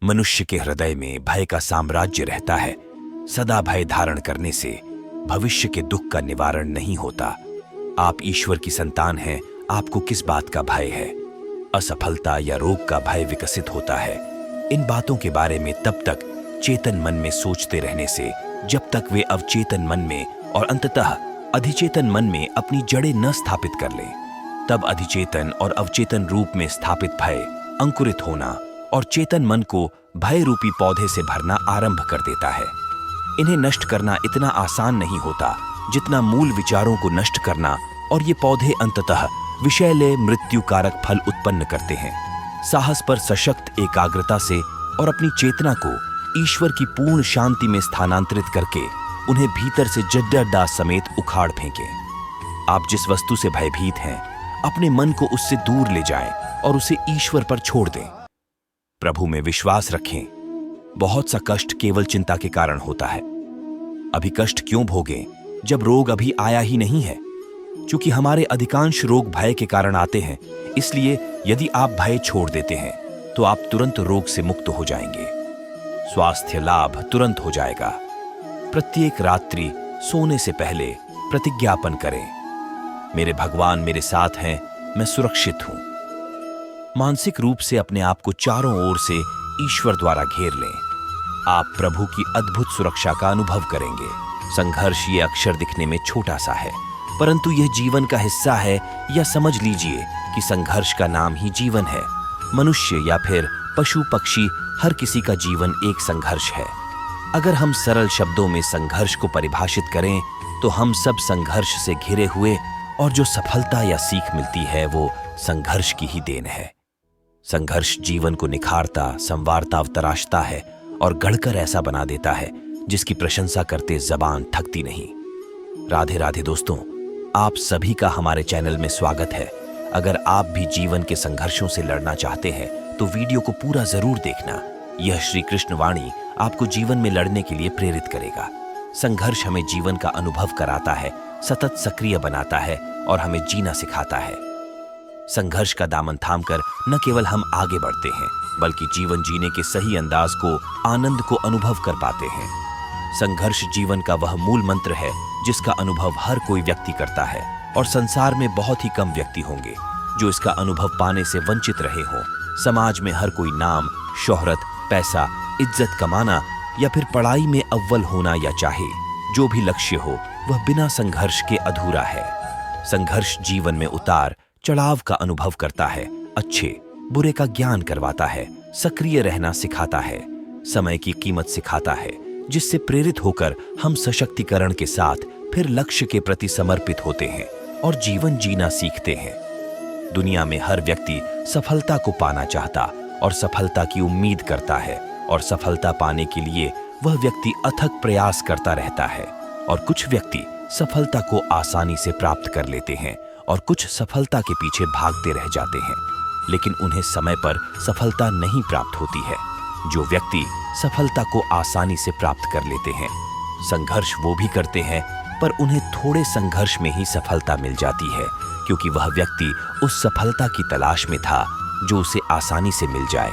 मनुष्य के हृदय में भय का साम्राज्य रहता है। सदा भय धारण करने से भविष्य के दुख का निवारण नहीं होता। आप ईश्वर की संतान हैं, आपको किस बात का भय है? असफलता या रोग का भय विकसित होता है। इन बातों के बारे में तब तक चेतन मन में सोचते रहने से जब तक वे अवचेतन मन में और अंततः अधिचेतन मन में अपनी जड़ें न स्थापित कर लें। तब अधिचेतन और अवचेतन रूप में स्थापित भय अंकुरित होना और चेतन मन को भय रूपी पौधे से भरना आरंभ कर देता है। इन्हें नष्ट करना इतना आसान नहीं होता जितना मूल विचारों को नष्ट करना, और ये पौधे अंततः विषैले मृत्यु कारक फल उत्पन्न करते हैं। साहस पर सशक्त एकाग्रता से और अपनी चेतना को ईश्वर की पूर्ण शांति में स्थानांतरित करके उन्हें भीतर से जड्डा समेत उखाड़ फेंकें। आप जिस वस्तु से भयभीत हैं, अपने मन को उससे दूर ले जाएं और उसे ईश्वर पर छोड़ दें। प्रभु में विश्वास रखें। बहुत सा कष्ट केवल चिंता के कारण होता है। अभी कष्ट क्यों भोगें जब रोग अभी आया ही नहीं है? क्योंकि हमारे अधिकांश रोग भय के कारण आते हैं, इसलिए यदि आप भय छोड़ देते हैं तो आप तुरंत रोग से मुक्त हो जाएंगे। स्वास्थ्य लाभ तुरंत हो जाएगा। प्रत्येक रात्रि सोने से पहले प्रतिज्ञापन करें, मेरे भगवान मेरे साथ हैं, मैं सुरक्षित हूं। मानसिक रूप से अपने आप को चारों ओर से ईश्वर द्वारा घेर लें। आप प्रभु की अद्भुत सुरक्षा का अनुभव करेंगे। संघर्ष ये अक्षर दिखने में छोटा सा है, परंतु यह जीवन का हिस्सा है, या समझ लीजिए कि संघर्ष का नाम ही जीवन है। मनुष्य या फिर पशु पक्षी, हर किसी का जीवन एक संघर्ष है। अगर हम सरल शब्दों में संघर्ष को परिभाषित करें तो हम सब संघर्ष से घिरे हुए, और जो सफलता या सीख मिलती है वो संघर्ष की ही देन है। संघर्ष जीवन को निखारता, संवारता, तराशता है और गढ़कर ऐसा बना देता है जिसकी प्रशंसा करते जबान थकती नहीं। राधे राधे दोस्तों, आप सभी का हमारे चैनल में स्वागत है। अगर आप भी जीवन के संघर्षों से लड़ना चाहते हैं तो वीडियो को पूरा जरूर देखना। यह श्री कृष्ण वाणी आपको जीवन में लड़ने के लिए प्रेरित करेगा। संघर्ष हमें जीवन का अनुभव कराता है, सतत सक्रिय बनाता है और हमें जीना सिखाता है। संघर्ष का दामन थामकर न केवल हम आगे बढ़ते हैं, बल्कि जीवन जीने के सही अंदाज को, आनंद को अनुभव कर पाते हैं। संघर्ष जीवन का वह मूल मंत्र है जिसका अनुभव हर कोई व्यक्ति करता है, और संसार में बहुत ही कम व्यक्ति होंगे जो इसका अनुभव पाने से वंचित रहे हों। समाज में हर कोई नाम, शोहरत, पैसा, इज्जत कमाना या फिर पढ़ाई में अव्वल होना या चाहे जो भी लक्ष्य हो, वह बिना संघर्ष के अधूरा है। संघर्ष जीवन में उतार चढ़ाव का अनुभव करता है, अच्छे बुरे का ज्ञान करवाता है, सक्रिय रहना सिखाता है, समय की कीमत सिखाता है, जिससे प्रेरित होकर हम सशक्तिकरण के साथ फिर लक्ष्य के प्रति समर्पित होते हैं और जीवन जीना सीखते हैं। दुनिया में हर व्यक्ति सफलता को पाना चाहता और सफलता की उम्मीद करता है, और सफलता पाने के लिए वह व्यक्ति अथक प्रयास करता रहता है। और कुछ व्यक्ति सफलता को आसानी से प्राप्त कर लेते हैं और कुछ सफलता के पीछे भागते रह जाते हैं, लेकिन उन्हें समय पर सफलता नहीं प्राप्त होती है। जो व्यक्ति सफलता को आसानी से प्राप्त कर लेते हैं, संघर्ष वो भी करते हैं, पर उन्हें थोड़े संघर्ष में ही सफलता मिल जाती है, क्योंकि वह व्यक्ति उस सफलता की तलाश में था जो उसे आसानी से मिल जाए,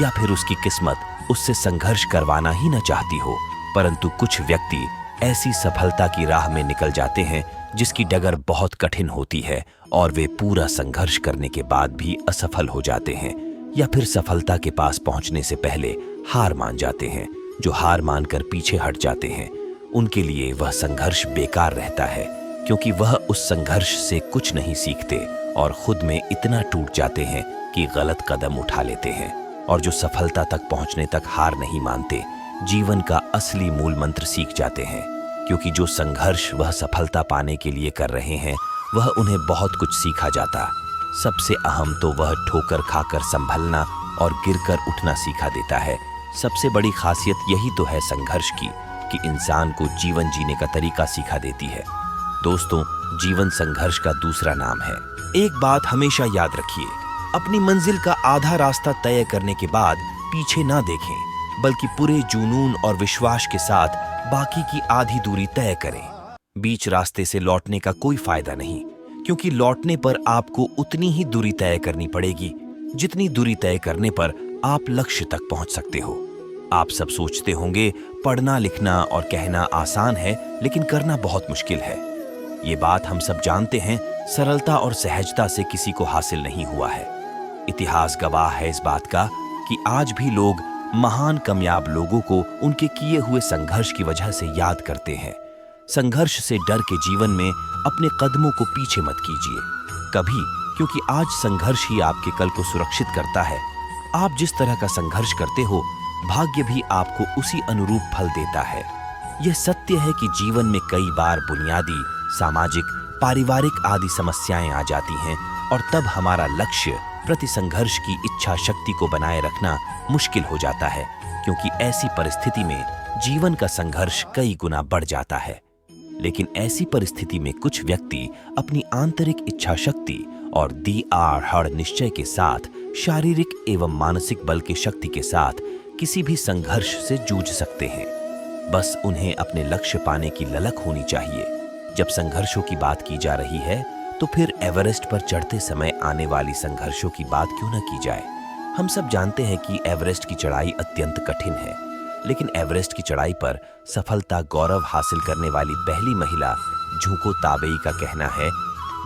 या फिर उसकी किस्मत उससे संघर्ष करवाना ही न चाहती हो। परंतु कुछ व्यक्ति ऐसी सफलता की राह में निकल जाते हैं जिसकी डगर बहुत कठिन होती है, और वे पूरा संघर्ष करने के बाद भी असफल हो जाते हैं, या फिर सफलता के पास पहुंचने से पहले हार मान जाते हैं। जो हार मानकर पीछे हट जाते हैं, उनके लिए वह संघर्ष बेकार रहता है, क्योंकि वह उस संघर्ष से कुछ नहीं सीखते और खुद में इतना टूट जाते हैं कि गलत कदम उठा लेते हैं। और जो सफलता तक पहुंचने तक हार नहीं मानते, जीवन का असली मूल मंत्र सीख जाते हैं, क्योंकि जो संघर्ष वह सफलता पाने के लिए कर रहे हैं, वह उन्हें बहुत कुछ सीखा जाता। सबसे अहम तो वह ठोकर खाकर संभलना और गिरकर उठना सिखा देता है। सबसे बड़ी खासियत यही तो है संघर्ष की, कि इंसान को जीवन जीने का तरीका सिखा देती है। दोस्तों, जीवन संघर्ष का दूसरा नाम है। एक बात हमेशा याद रखिए, अपनी मंजिल का आधा रास्ता तय करने के बाद पीछे ना देखें, बल्कि पूरे जुनून और विश्वास के साथ बाकी की आधी दूरी तय करें। बीच रास्ते से लौटने का कोई फायदा नहीं, क्योंकि लौटने पर आपको उतनी ही दूरी तय करनी पड़ेगी जितनी दूरी तय करने पर आप लक्ष्य तक पहुंच सकते हो। आप सब सोचते होंगे पढ़ना लिखना और कहना आसान है, लेकिन करना बहुत मुश्किल है। ये बात हम सब जानते हैं, सरलता और सहजता से किसी को हासिल नहीं हुआ है। इतिहास गवाह है इस बात का कि आज भी लोग महान कामयाब लोगों को उनके किए हुए संघर्ष की वजह से याद करते हैं। संघर्ष से डर के जीवन में अपने कदमों को पीछे मत कीजिए कभी, क्योंकि आज संघर्ष ही आपके कल को सुरक्षित करता है। आप जिस तरह का संघर्ष करते हो, भाग्य भी आपको उसी अनुरूप फल देता है। यह सत्य है कि जीवन में कई बार बुनियादी, सामाजिक, पारिवारिक आदि समस्याएं आ जाती हैं और तब हमारा लक्ष्य प्रति संघर्ष की इच्छा शक्ति को बनाए रखना मुश्किल हो जाता है, क्योंकि ऐसी परिस्थिति में जीवन का संघर्ष कई गुना बढ़ जाता है। लेकिन ऐसी परिस्थिति में कुछ व्यक्ति अपनी आंतरिक इच्छा शक्ति और दृढ़ निश्चय के साथ शारीरिक एवं मानसिक बल की शक्ति के साथ किसी भी संघर्ष से जूझ सकते हैं। बस उन्हें अपने लक्ष्य पाने की ललक होनी चाहिए। जब संघर्षों की बात की जा रही है, तो फिर एवरेस्ट पर चढ़ते समय आने वाली संघर्षों की बात क्यों न की जाए। हम सब जानते हैं कि एवरेस्ट की चढ़ाई अत्यंत कठिन है, लेकिन एवरेस्ट की चढ़ाई पर सफलता गौरव हासिल करने वाली पहली महिला झुंको ताबेई का कहना है,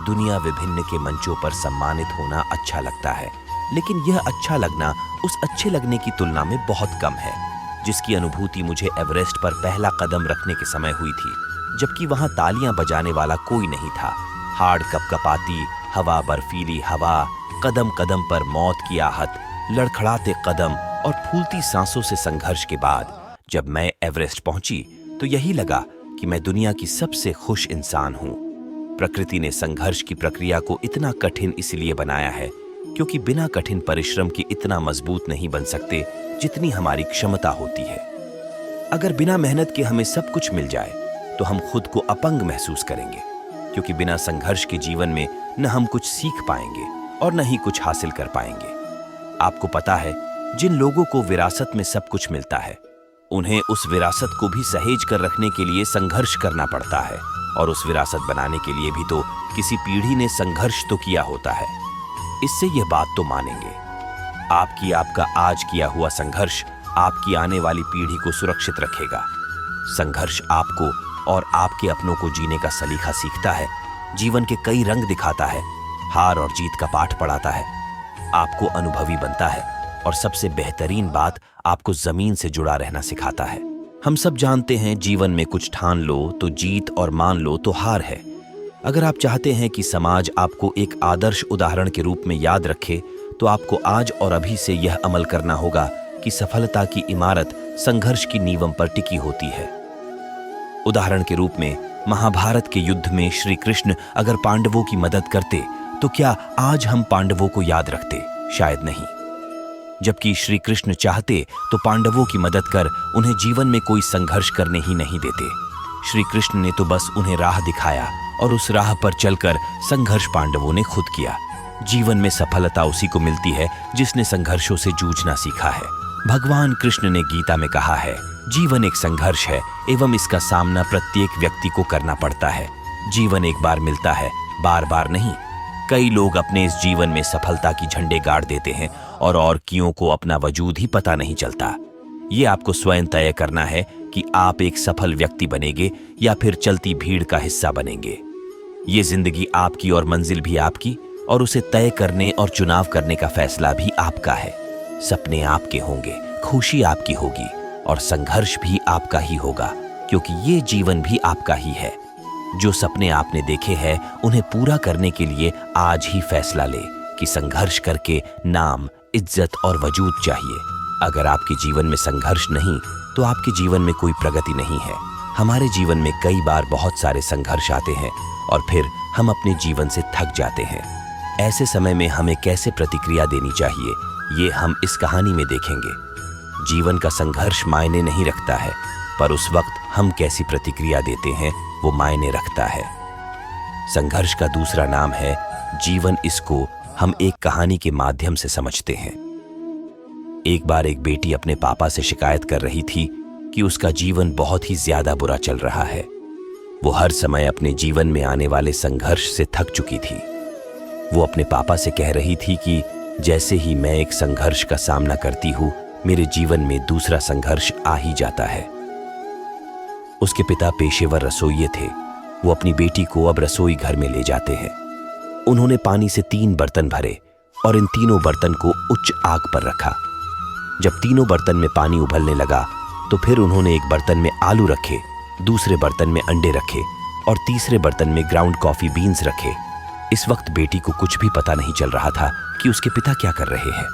दुनिया विभिन्न के मंचों पर सम्मानित होना अच्छा लगता है, लेकिन यह अच्छा लगना उस अच्छे लगने की तुलना में बहुत कम है जिसकी अनुभूति मुझे एवरेस्ट पर पहला कदम रखने के समय हुई थी, जबकि वहां तालियां बजाने वाला कोई नहीं था। हाड़ कपकपाती हवा, बर्फीली हवा, कदम कदम पर मौत की आहट, लड़खड़ाते कदम और फूलती सांसों से संघर्ष के बाद जब मैं एवरेस्ट पहुंची तो यही लगा कि मैं दुनिया की सबसे खुश इंसान हूं। प्रकृति ने संघर्ष की प्रक्रिया को इतना कठिन इसलिए बनाया है क्योंकि बिना कठिन परिश्रम के इतना मजबूत नहीं बन सकते जितनी हमारी क्षमता होती है। अगर बिना मेहनत के हमें सब कुछ मिल जाए तो हम खुद को अपंग महसूस करेंगे, क्योंकि बिना संघर्ष के जीवन में न हम कुछ सीख पाएंगे और न ही कुछ हासिल कर पाएंगे। आपको पता है, जिन लोगों को विरासत में सब कुछ मिलता है, उन्हें उस विरासत को भी सहेज कर रखने के लिए संघर्ष करना पड़ता है, और उस विरासत बनाने के लिए भी तो किसी पीढ़ी ने संघर्ष तो किया होता है। इससे यह बात तो मानेंगे, आपका आज किया हुआ संघर्ष आपकी आने वाली पीढ़ी को सुरक्षित रखेगा। संघर्ष आपको और आपके अपनों को जीने का सलीका सीखता है, जीवन के कई रंग दिखाता है, हार और जीत का पाठ पढ़ाता है, आपको अनुभवी बनता है और सबसे बेहतरीन बात, आपको जमीन से जुड़ा रहना सिखाता है। हम सब जानते हैं, जीवन में कुछ ठान लो तो जीत और मान लो तो हार है। अगर आप चाहते हैं कि समाज आपको एक आदर्श उदाहरण के रूप में याद रखे, तो आपको आज और अभी से यह अमल करना होगा कि सफलता की इमारत संघर्ष की नींव पर टिकी होती है। उदाहरण के रूप में महाभारत के युद्ध में श्री कृष्ण अगर पांडवों की मदद करते, तो क्या आज हम पांडवों को याद रखते? शायद नहीं। जबकि श्री कृष्ण चाहते तो पांडवों की मदद कर उन्हें जीवन में कोई संघर्ष करने ही नहीं देते। श्री कृष्ण ने तो बस उन्हें राह दिखाया और उस राह पर चलकर संघर्ष पांडवों ने खुद किया। जीवन में सफलता उसी को मिलती है जिसने संघर्षों से जूझना सीखा है। भगवान कृष्ण ने गीता में कहा है, जीवन एक संघर्ष है एवं इसका सामना प्रत्येक व्यक्ति को करना पड़ता है। जीवन एक बार मिलता है, बार बार नहीं। कई लोग अपने इस जीवन में सफलता की झंडे गाड़ देते हैं और कियों को अपना वजूद ही पता नहीं चलता। ये आपको स्वयं तय करना है कि आप एक सफल व्यक्ति बनेंगे या फिर चलती भीड़ का हिस्सा बनेंगे। ये जिंदगी आपकी और मंजिल भी आपकी, और उसे तय करने और चुनाव करने का फैसला भी आपका है। सपने आपके होंगे, खुशी आपकी होगी और संघर्ष भी आपका ही होगा, क्योंकि ये जीवन भी आपका ही है। जो सपने आपने देखे हैं, उन्हें पूरा करने के लिए आज ही फैसला ले कि संघर्ष करके नाम, इज्जत और वजूद चाहिए। अगर आपके जीवन में संघर्ष नहीं, तो आपके जीवन में कोई प्रगति नहीं है। हमारे जीवन में कई बार बहुत सारे संघर्ष आते हैं और फिर हम अपने जीवन से थक जाते हैं। ऐसे समय में हमें कैसे प्रतिक्रिया देनी चाहिए, ये हम इस कहानी में देखेंगे। जीवन का संघर्ष मायने नहीं रखता है, पर उस वक्त हम कैसी प्रतिक्रिया देते हैं वो मायने रखता है। संघर्ष का दूसरा नाम है जीवन। इसको हम एक कहानी के माध्यम से समझते हैं। एक बार एक बेटी अपने पापा से शिकायत कर रही थी कि उसका जीवन बहुत ही ज्यादा बुरा चल रहा है। वो हर समय अपने जीवन में आने वाले संघर्ष से थक चुकी थी। वो अपने पापा से कह रही थी कि जैसे ही मैं एक संघर्ष का सामना करती हूं, मेरे जीवन में दूसरा संघर्ष आ ही जाता है। उसके पिता पेशेवर रसोइये थे। वो अपनी बेटी को अब रसोई घर में ले जाते हैं। उन्होंने पानी से 3 बर्तन भरे और इन तीनों बर्तन को उच्च आग पर रखा। जब तीनों बर्तन में पानी उबलने लगा तो फिर उन्होंने एक बर्तन में आलू रखे, दूसरे बर्तन में अंडे रखे और तीसरे बर्तन में ग्राउंड कॉफी बीन्स रखे। इस वक्त बेटी को कुछ भी पता नहीं चल रहा था कि उसके पिता क्या कर रहे हैं।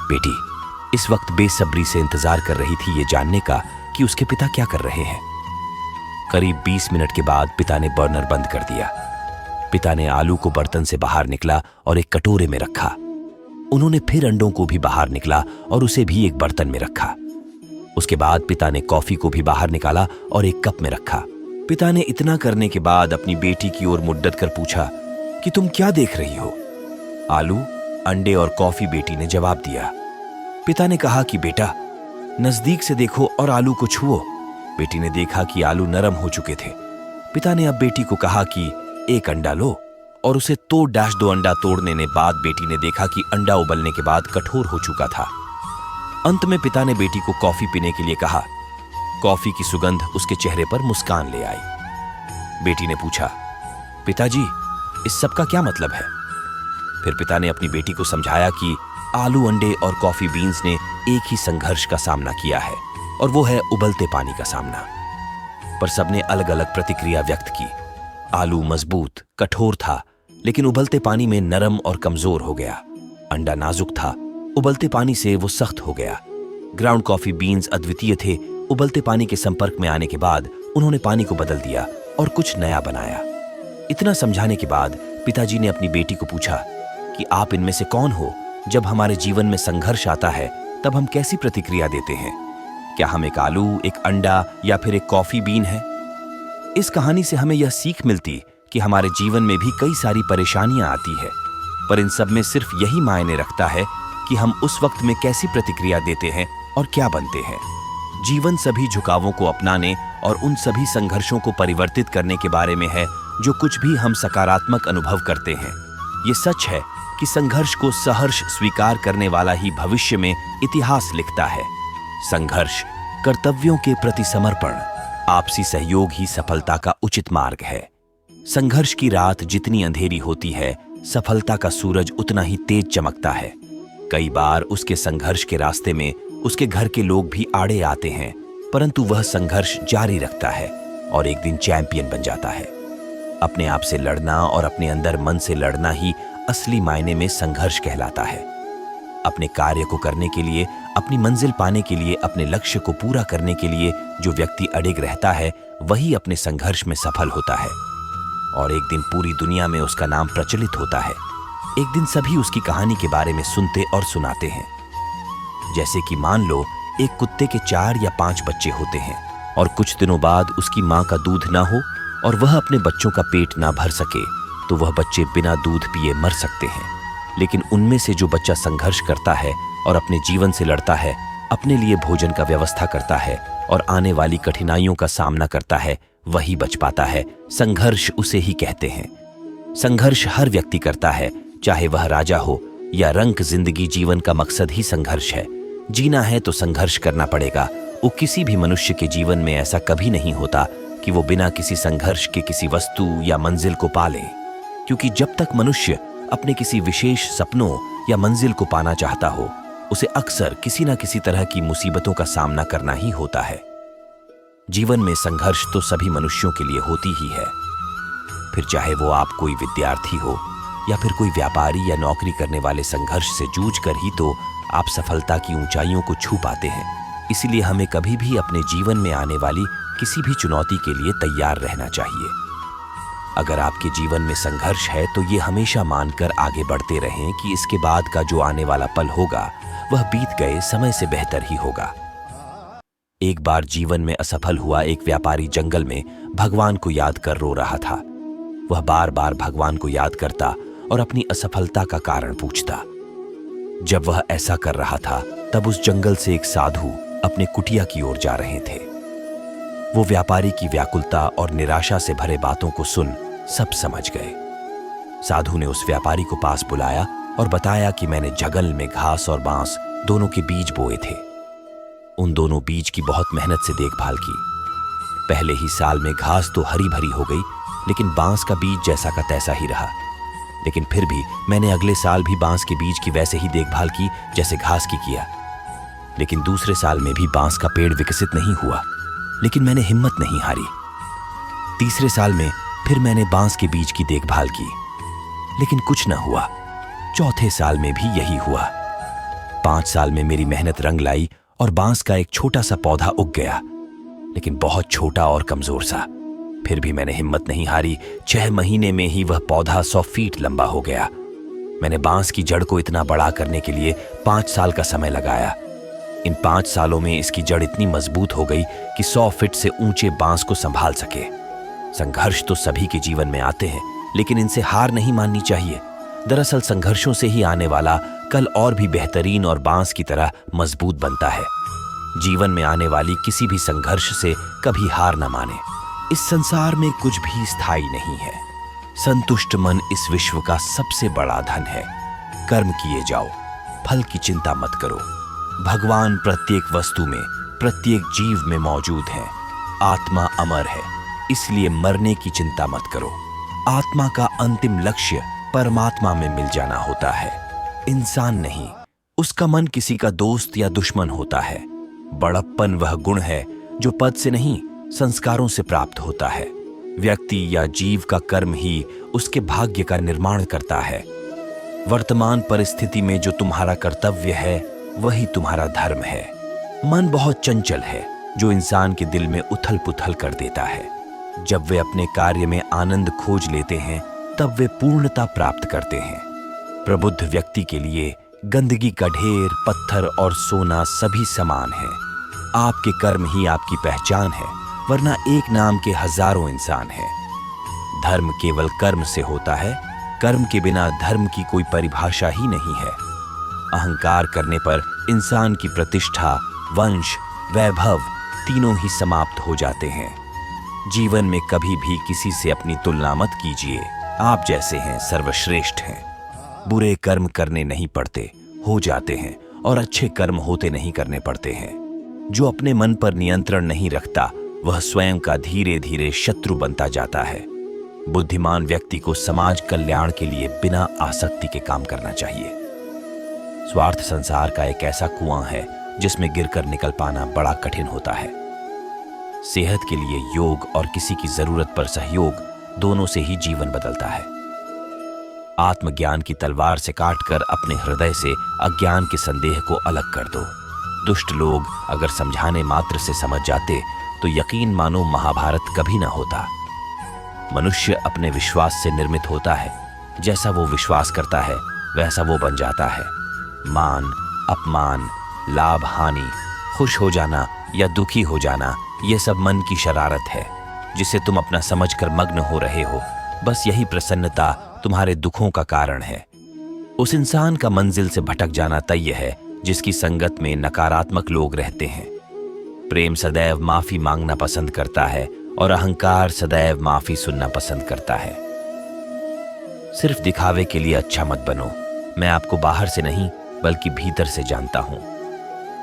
बेटी इस वक्त बेसब्री से इंतजार कर रही थी ये जानने का कि उसके पिता क्या कर रहे हैं। करीब 20 मिनट के बाद पिता ने बर्नर बंद कर दिया। पिता ने आलू को बर्तन से बाहर निकला और एक कटोरे में रखा। उन्होंने फिर अंडों को भी बाहर निकला और उसे भी एक बर्तन में रखा। उसके बाद पिता ने कॉफी को भी बाहर निकाला और एक कप में रखा। पिता ने इतना करने के बाद अपनी बेटी की ओर मुद्दत कर पूछा कि तुम क्या देख रही हो? आलू, अंडे और कॉफी, बेटी ने जवाब दिया। पिता ने कहा कि बेटा नजदीक से देखो और आलू को छुओ। बेटी ने देखा कि आलू नरम हो चुके थे। पिता ने अब बेटी को कहा कि एक अंडा लो और उसे तोड़। 2 अंडा तोड़ने के बाद बेटी ने देखा कि अंडा उबलने के बाद कठोर हो चुका था। अंत में पिता ने बेटी को कॉफी पीने के लिए कहा। कॉफी की सुगंध उसके चेहरे पर मुस्कान ले आई। बेटी ने पूछा, पिताजी इस सब का क्या मतलब है? फिर पिता ने अपनी बेटी को समझाया कि आलू, अंडे और कॉफी बीन्स ने एक ही संघर्ष का सामना किया है और वो है उबलते पानी का सामना। पर सबने अलग अलग प्रतिक्रिया व्यक्त की। आलू मजबूत, कठोर था, लेकिन उबलते पानी में नरम और कमजोर हो गया। अंडा नाजुक था, उबलते पानी से वो सख्त हो गया। ग्राउंड कॉफी बीन्स अद्वितीय थे। उबलते पानी के संपर्क में आने के बाद उन्होंने पानी को बदल दिया और कुछ नया बनाया। इतना समझाने के बाद पिताजी ने अपनी बेटी को पूछा कि आप इनमें से कौन हो? जब हमारे जीवन में संघर्ष आता है तब हम कैसी प्रतिक्रिया देते हैं? क्या हम एक आलू, एक अंडा या फिर एक कॉफी बीन है? इस कहानी से हमें यह सीख मिलती कि हमारे जीवन में भी कई सारी परेशानियां आती है, पर इन सब में सिर्फ यही मायने रखता है कि हम उस वक्त में कैसी प्रतिक्रिया देते हैं और क्या बनते हैं। जीवन सभी झुकावों को अपनाने और उन सभी संघर्षों को परिवर्तित करने के बारे में है जो कुछ भी हम सकारात्मक अनुभव करते हैं। ये सच है कि संघर्ष को सहर्ष स्वीकार करने वाला ही भविष्य में इतिहास लिखता है। संघर्ष, कर्तव्यों के प्रति समर्पण, आपसी सहयोग ही सफलता का उचित मार्ग है। संघर्ष की रात जितनी अंधेरी होती है, सफलता का सूरज उतना ही तेज चमकता है। कई बार उसके संघर्ष के रास्ते में उसके घर के लोग भी आड़े आते हैं, परंतु वह संघर्ष जारी रखता है और एक दिन चैंपियन बन जाता है। अपने आप से लड़ना और अपने अंदर मन से लड़ना ही असली मायने में संघर्ष कहलाता है। अपने कार्य को करने के लिए, अपनी मंजिल पाने के लिए, अपने लक्ष्य को पूरा करने के लिए जो व्यक्ति अडिग रहता है वही अपने संघर्ष में सफल होता है और एक दिन पूरी दुनिया में उसका नाम प्रचलित होता है। एक दिन सभी उसकी कहानी के बारे में सुनते और सुनाते हैं। जैसे कि मान लो एक कुत्ते के 4 या 5 बच्चे होते हैं और कुछ दिनों बाद उसकी माँ का दूध ना हो और वह अपने बच्चों का पेट ना भर सके, तो वह बच्चे बिना दूध पिए मर सकते हैं। लेकिन उनमें से जो बच्चा संघर्ष करता है और अपने जीवन से लड़ता है, अपने लिए भोजन का व्यवस्था करता है और आने वाली कठिनाइयों का सामना करता है, वही बच पाता है। संघर्ष उसे ही कहते हैं। संघर्ष हर व्यक्ति करता है, चाहे वह राजा हो या रंक। जिंदगी, जीवन का मकसद ही संघर्ष है। जीना है तो संघर्ष करना पड़ेगा। वो किसी भी मनुष्य के जीवन में ऐसा कभी नहीं होता कि वो बिना किसी संघर्ष के किसी वस्तु या मंजिल को पा ले, क्योंकि जब तक मनुष्य अपने किसी विशेष सपनों या मंजिल को पाना चाहता हो, उसे अक्सर किसी न किसी तरह की मुसीबतों का सामना करना ही होता है। जीवन में संघर्ष तो सभी मनुष्यों के लिए होती ही है, फिर चाहे वो आप कोई विद्यार्थी हो या फिर कोई व्यापारी या नौकरी करने वाले। संघर्ष से जूझ कर ही तो आप सफलता की ऊंचाइयों को छू पाते हैं। इसलिए हमें कभी भी अपने जीवन में आने वाली किसी भी चुनौती के लिए तैयार रहना चाहिए। अगर आपके जीवन में संघर्ष है तो ये हमेशा मानकर आगे बढ़ते रहें कि इसके बाद का जो आने वाला पल होगा वह बीत गए समय से बेहतर ही होगा। एक बार जीवन में असफल हुआ एक व्यापारी जंगल में भगवान को याद कर रो रहा था। वह बार बार भगवान को याद करता और अपनी असफलता का कारण पूछता। जब वह ऐसा कर रहा था तब उस जंगल से एक साधु अपने कुटिया की ओर जा रहे थे। वो व्यापारी की व्याकुलता और निराशा से भरे बातों को सुन सब समझ गए। साधु ने उस व्यापारी को पास बुलाया और बताया कि मैंने जंगल में घास और बांस दोनों के बीज बोए थे। उन दोनों बीज की बहुत मेहनत से देखभाल की। पहले ही साल में घास तो हरी भरी हो गई, लेकिन बांस का बीज जैसा का तैसा ही रहा। लेकिन फिर भी मैंने अगले साल भी बांस के बीज की वैसे ही देखभाल की जैसे घास की किया। लेकिन दूसरे साल में भी बांस का पेड़ विकसित नहीं हुआ, लेकिन मैंने हिम्मत नहीं हारी। तीसरे साल में फिर मैंने बांस के बीज की देखभाल की, लेकिन कुछ न हुआ। चौथे साल में भी यही हुआ। 5 साल में मेरी मेहनत रंग लाई और बांस का एक छोटा सा पौधा उग गया, लेकिन बहुत छोटा और कमजोर सा। फिर भी मैंने हिम्मत नहीं हारी। 6 महीने में ही वह पौधा 100 फीट लंबा हो गया। मैंने बांस की जड़ को इतना बड़ा करने के लिए 5 साल का समय लगाया। इन 5 सालों में इसकी जड़ इतनी मजबूत हो गई कि 100 फीट से ऊंचे बांस को संभाल सके। संघर्ष तो सभी के जीवन में आते हैं, लेकिन इनसे हार नहीं माननी चाहिए। दरअसल संघर्षों से ही आने वाला कल और भी बेहतरीन और बांस की तरह मजबूत बनता है। जीवन में आने वाली किसी भी संघर्ष से कभी हार न माने। इस संसार में कुछ भी स्थायी नहीं है। संतुष्ट मन इस विश्व का सबसे बड़ा धन है। कर्म किए जाओ, फल की चिंता मत करो। भगवान प्रत्येक वस्तु में, प्रत्येक जीव में मौजूद है। आत्मा अमर है, इसलिए मरने की चिंता मत करो। आत्मा का अंतिम लक्ष्य परमात्मा में मिल जाना होता है, इंसान नहीं। उसका मन किसी का दोस्त या दुश्मन होता है। बड़प्पन वह गुण है जो पद से नहीं, संस्कारों से प्राप्त होता है। व्यक्ति या जीव का कर्म ही उसके भाग्य का निर्माण करता है। वर्तमान परिस्थिति में जो तुम्हारा कर्तव्य है वही तुम्हारा धर्म है। मन बहुत चंचल है, जो इंसान के दिल में उथल पुथल कर देता है। जब वे अपने कार्य में आनंद खोज लेते हैं, तब वे पूर्णता प्राप्त करते हैं। प्रबुद्ध व्यक्ति के लिए गंदगी का ढेर, पत्थर और सोना सभी समान है। आपके कर्म ही आपकी पहचान है, वरना एक नाम के हजारों इंसान हैं। धर्म केवल कर्म से होता है, कर्म के बिना धर्म की कोई परिभाषा ही नहीं है। अहंकार करने पर इंसान की प्रतिष्ठा, वंश, वैभव तीनों ही समाप्त हो जाते हैं। जीवन में कभी भी किसी से अपनी तुलना मत कीजिए। आप जैसे हैं सर्वश्रेष्ठ हैं। बुरे कर्म करने नहीं पड़ते, हो जाते हैं, और अच्छे कर्म होते नहीं करने पड़ते हैं। जो अपने मन पर नियंत्रण नहीं रखता, वह स्वयं का धीरे धीरे शत्रु बनता जाता है। बुद्धिमान व्यक्ति को समाज कल्याण के लिए बिना आसक्ति के काम करना चाहिए। स्वार्थ संसार का एक ऐसा कुआं है जिसमें गिरकर निकल पाना बड़ा कठिन होता है। सेहत के लिए योग और किसी की जरूरत पर सहयोग, दोनों से ही जीवन बदलता है। आत्मज्ञान की तलवार से काटकर अपने हृदय से अज्ञान के संदेह को अलग कर दो। दुष्ट लोग अगर समझाने मात्र से समझ जाते तो यकीन मानो महाभारत कभी ना होता। मनुष्य अपने विश्वास से निर्मित होता है। जैसा वो विश्वास करता है वैसा वो बन जाता है। मान, अपमान, लाभ, हानि, खुश हो जाना या दुखी हो जाना, ये सब मन की शरारत है जिसे तुम अपना समझकर मग्न हो रहे हो। बस यही प्रसन्नता तुम्हारे दुखों का कारण है। उस इंसान का मंजिल से भटक जाना तय है जिसकी संगत में नकारात्मक लोग रहते हैं। प्रेम सदैव माफी मांगना पसंद करता है और अहंकार सदैव माफी सुनना पसंद करता है। सिर्फ दिखावे के लिए अच्छा मत बनो। मैं आपको बाहर से नहीं बल्कि भीतर से जानता हूं।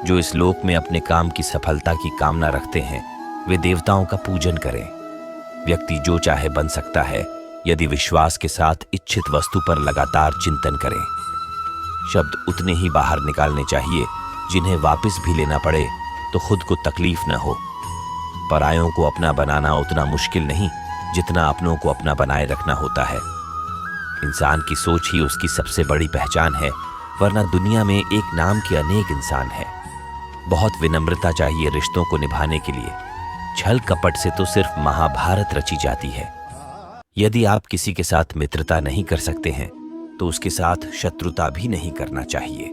जो इस लोक में अपने काम की सफलता की कामना रखते हैं वे देवताओं का पूजन करें। व्यक्ति जो चाहे बन सकता है यदि विश्वास के साथ इच्छित वस्तु पर लगातार चिंतन करें। शब्द उतने ही बाहर निकालने चाहिए जिन्हें वापस भी लेना पड़े तो खुद को तकलीफ न हो। परायों को अपना बनाना उतना मुश्किल नहीं जितना अपनों को अपना बनाए रखना होता है। इंसान की सोच ही उसकी सबसे बड़ी पहचान है, वरना दुनिया में एक नाम के अनेक इंसान हैं। बहुत विनम्रता चाहिए रिश्तों को निभाने के लिए। छल कपट से तो सिर्फ महाभारत रची जाती है। यदि आप किसी के साथ मित्रता नहीं कर सकते हैं तो उसके साथ शत्रुता भी नहीं करना चाहिए।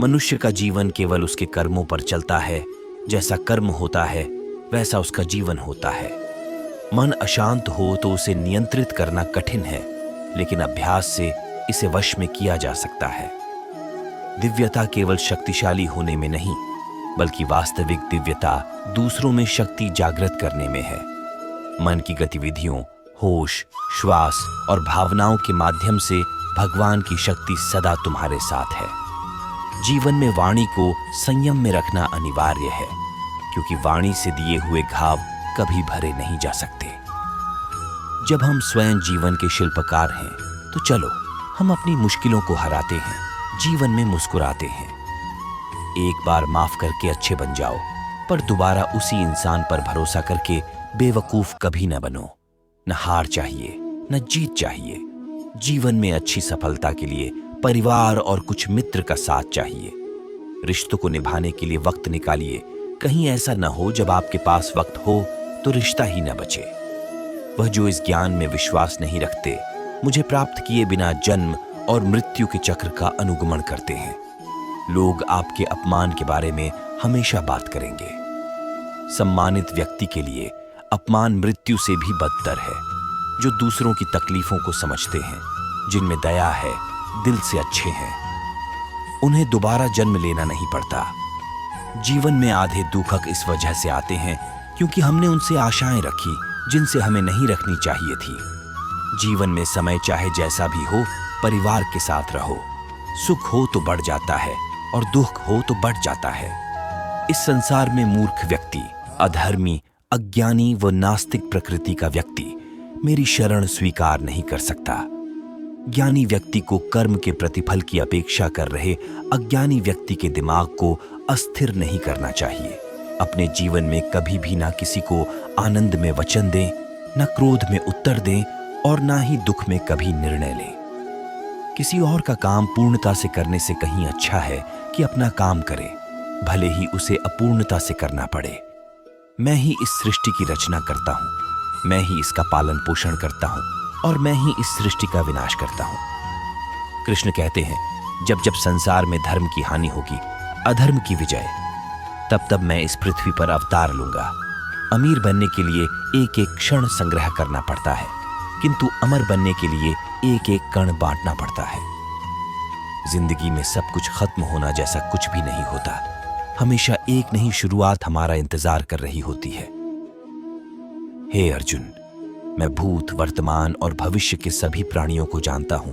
मनुष्य का जीवन केवल उसके कर्मों पर चलता है। जैसा कर्म होता है वैसा उसका जीवन होता है। मन अशांत हो तो उसे नियंत्रित करना कठिन है, लेकिन अभ्यास से इसे वश में किया जा सकता है। दिव्यता केवल शक्तिशाली होने में नहीं बल्कि वास्तविक दिव्यता दूसरों में शक्ति जागृत करने में है। मन की गतिविधियों, होश, श्वास और भावनाओं के माध्यम से भगवान की शक्ति सदा तुम्हारे साथ है। जीवन में वाणी को संयम में रखना अनिवार्य है, क्योंकि वाणी से दिए हुए घाव कभी भरे नहीं जा सकते। जब हम स्वयं जीवन के शिल्पकार हैं, तो चलो हम अपनी मुश्किलों को हराते हैं, जीवन में मुस्कुराते हैं। एक बार माफ करके अच्छे बन जाओ, पर दोबारा उसी इंसान पर भरोसा करके बेवकूफ कभी न बनो। न हार चाहिए, न जीत चाहिए। जीवन में अच्छी सफलता के लिए परिवार और कुछ मित्र का साथ चाहिए। रिश्तों को निभाने के लिए वक्त निकालिए। कहीं ऐसा न हो जब आपके पास वक्त हो तो रिश्ता ही न बचे। वह जो इस ज्ञान में विश्वास नहीं रखते, मुझे प्राप्त किए बिना जन्म और मृत्यु के चक्र का अनुगमन करते हैं। लोग आपके अपमान के बारे में हमेशा बात करेंगे। सम्मानित व्यक्ति के लिए अपमान मृत्यु से भी बदतर है। जो दूसरों की तकलीफों को समझते हैं, जिनमें दया है, दिल से अच्छे हैं, उन्हें दोबारा जन्म लेना नहीं पड़ता। जीवन में आधे दुखक इस वजह से आते हैं क्योंकि हमने उनसे आशाएं रखी जिनसे हमें नहीं रखनी चाहिए थी। जीवन में समय चाहे जैसा भी हो, परिवार के साथ रहो। सुख हो तो बढ़ जाता है और दुख हो तो बढ़ जाता है। इस संसार में मूर्ख व्यक्ति, अधर्मी, अज्ञानी व नास्तिक प्रकृति का व्यक्ति मेरी शरण स्वीकार नहीं कर सकता। ज्ञानी व्यक्ति को कर्म के प्रतिफल की अपेक्षा कर रहे अज्ञानी व्यक्ति के दिमाग को अस्थिर नहीं करना चाहिए। अपने जीवन में कभी भी ना किसी को आनंद में वचन दें, ना क्रोध में उत्तर दें और ना ही दुख में कभी निर्णय लें। किसी और का काम पूर्णता से करने से कहीं अच्छा है कि अपना काम करे, भले ही उसे अपूर्णता से करना पड़े। मैं ही इस सृष्टि की रचना करता हूँ, मैं ही इसका पालन पोषण करता हूँ और मैं ही इस सृष्टि का विनाश करता हूँ। कृष्ण कहते हैं, जब जब संसार में धर्म की हानि होगी, अधर्म की विजय, तब तब मैं इस पृथ्वी पर अवतार लूंगा। अमीर बनने के लिए एक एक क्षण संग्रह करना पड़ता है, किंतु अमर बनने के लिए एक एक कण बांटना पड़ता है। जिंदगी में सब कुछ खत्म होना जैसा कुछ भी नहीं होता। हमेशा एक नई शुरुआत हमारा इंतजार कर रही होती है। हे अर्जुन, मैं भूत, वर्तमान और भविष्य के सभी प्राणियों को जानता हूं,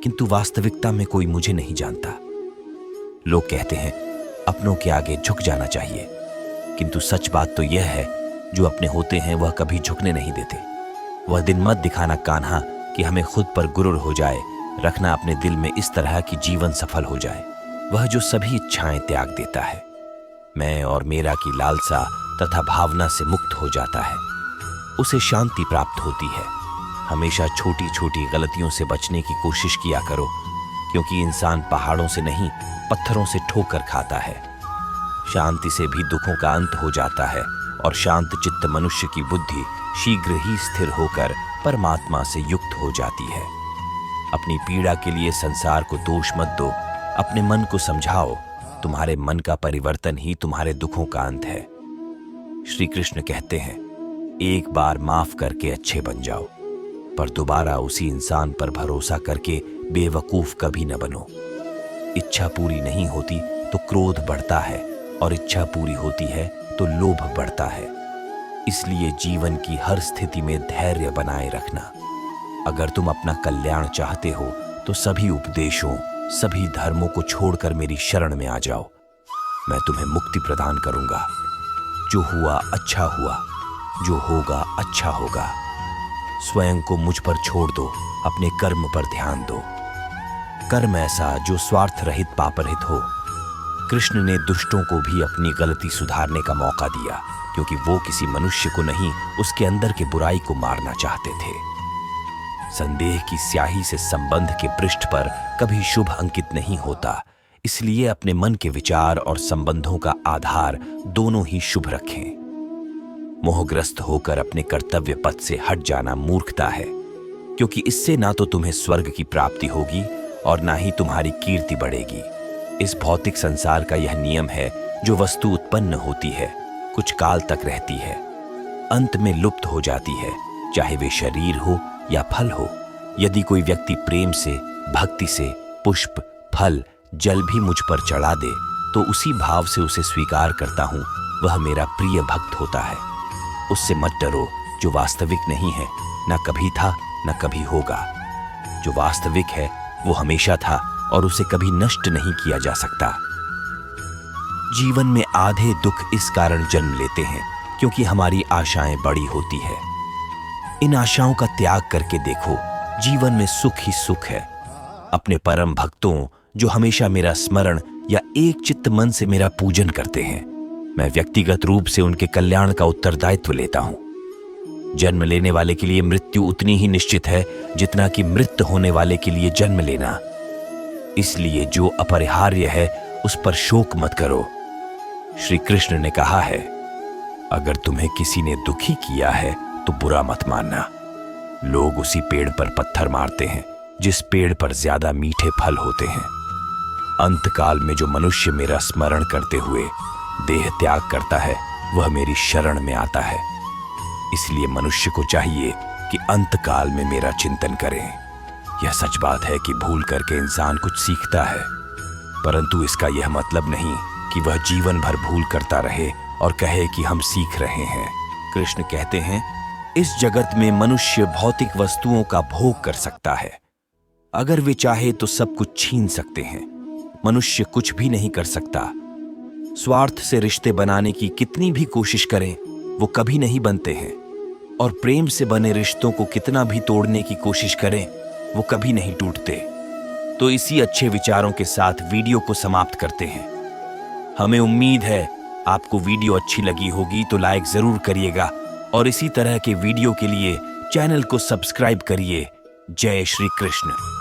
किंतु वास्तविकता में कोई मुझे नहीं जानता। लोग कहते हैं अपनों के आगे झुक जाना चाहिए, किंतु सच बात तो यह है, जो अपने होते हैं वह कभी झुकने नहीं देते। वह दिन मत दिखाना कान्हा कि हमें खुद पर गुरूर हो जाए, रखना अपने दिल में इस तरह कि जीवन सफल हो जाए। वह जो सभी इच्छाएं त्याग देता है, मैं और मेरा की लालसा तथा भावना से मुक्त हो जाता है, उसे शांति प्राप्त होती है। हमेशा छोटी छोटी गलतियों से बचने की कोशिश किया करो, क्योंकि इंसान पहाड़ों से नहीं पत्थरों से ठोकर खाता है। शांति से भी दुखों का अंत हो जाता है और शांत चित्त मनुष्य की बुद्धि शीघ्र ही स्थिर होकर परमात्मा से युक्त हो जाती है। अपनी पीड़ा के लिए संसार को दोष मत दो, अपने मन को समझाओ। तुम्हारे मन का परिवर्तन ही तुम्हारे दुखों का अंत है। श्री कृष्ण कहते हैं, एक बार माफ करके अच्छे बन जाओ, पर दोबारा उसी इंसान पर भरोसा करके बेवकूफ कभी न बनो। इच्छा पूरी नहीं होती तो क्रोध बढ़ता है और इच्छा पूरी होती है तो लोभ बढ़ता है। इसलिए जीवन की हर स्थिति में धैर्य बनाए रखना। अगर तुम अपना कल्याण चाहते हो तो सभी उपदेशों, सभी धर्मों को छोड़कर मेरी शरण में आ जाओ। मैं तुम्हें मुक्ति प्रदान करूंगा। जो हुआ अच्छा हुआ, जो होगा अच्छा होगा। स्वयं को मुझ पर छोड़ दो, अपने कर्म पर ध्यान दो। कर्म ऐसा जो स्वार्थ रहित पापरहित हो। कृष्ण ने दुष्टों को भी अपनी गलती सुधारने का मौका दिया, क्योंकि वो किसी मनुष्य को नहीं, उसके अंदर के बुराई को मारना चाहते थे। संदेह की स्याही से संबंध के पृष्ठ पर कभी शुभ अंकित नहीं होता, इसलिए अपने मन के विचार और संबंधों का आधार दोनों ही शुभ रखें। मोहग्रस्त होकर अपने कर्तव्य पथ से हट जाना मूर्खता है, क्योंकि इससे ना तो तुम्हें स्वर्ग की प्राप्ति होगी और ना ही तुम्हारी कीर्ति बढ़ेगी। इस भौतिक संसार का यह नियम है, जो वस्तु उत्पन्न होती है कुछ काल तक रहती है, अंत में लुप्त हो जाती है, चाहे वे शरीर हो या फल हो। यदि कोई व्यक्ति प्रेम से, भक्ति से पुष्प, फल, जल भी मुझ पर चढ़ा दे तो उसी भाव से उसे स्वीकार करता हूं, वह मेरा प्रिय भक्त होता है। उससे मत डरो, जो वास्तविक नहीं है, न कभी था न कभी होगा। जो वास्तविक है वो हमेशा था और उसे कभी नष्ट नहीं किया जा सकता। जीवन में आधे दुख इस कारण जन्म लेते हैं क्योंकि हमारी आशाएं बड़ी होती है। इन आशाओं का त्याग करके देखो, जीवन में सुख ही सुख है। अपने परम भक्तों जो हमेशा मेरा स्मरण या एक चित्त मन से मेरा पूजन करते हैं, मैं व्यक्तिगत रूप से उनके कल्याण का उत्तरदायित्व लेता हूं। जन्म लेने वाले के लिए मृत्यु उतनी ही निश्चित है जितना कि मृत होने वाले के लिए जन्म लेना। इसलिए जो अपरिहार्य है उस पर शोक मत करो। श्री कृष्ण ने कहा है, अगर तुम्हें किसी ने दुखी किया है तो बुरा मत मानना। लोग उसी पेड़ पर पत्थर मारते हैं जिस पेड़ पर ज्यादा मीठे फल होते हैं। अंतकाल में जो मनुष्य मेरा स्मरण करते हुए देह त्याग करता है वह मेरी शरण में आता है। इसलिए मनुष्य को चाहिए कि अंतकाल में मेरा चिंतन करें। यह सच बात है कि भूल करके इंसान कुछ सीखता है, परंतु इसका यह मतलब नहीं कि वह जीवन भर भूल करता रहे और कहे कि हम सीख रहे हैं। कृष्ण कहते हैं, इस जगत में मनुष्य भौतिक वस्तुओं का भोग कर सकता है। अगर वे चाहे तो सब कुछ छीन सकते हैं। मनुष्य कुछ भी नहीं कर सकता। स्वार्थ से रिश्ते बनाने की कितनी भी कोशिश करें वो कभी नहीं बनते हैं, और प्रेम से बने रिश्तों को कितना भी तोड़ने की कोशिश करें वो कभी नहीं टूटते। तो इसी अच्छे विचारों के साथ वीडियो को समाप्त करते हैं। हमें उम्मीद है आपको वीडियो अच्छी लगी होगी, तो लाइक जरूर करिएगा और इसी तरह के वीडियो के लिए चैनल को सब्सक्राइब करिए। जय श्री कृष्ण।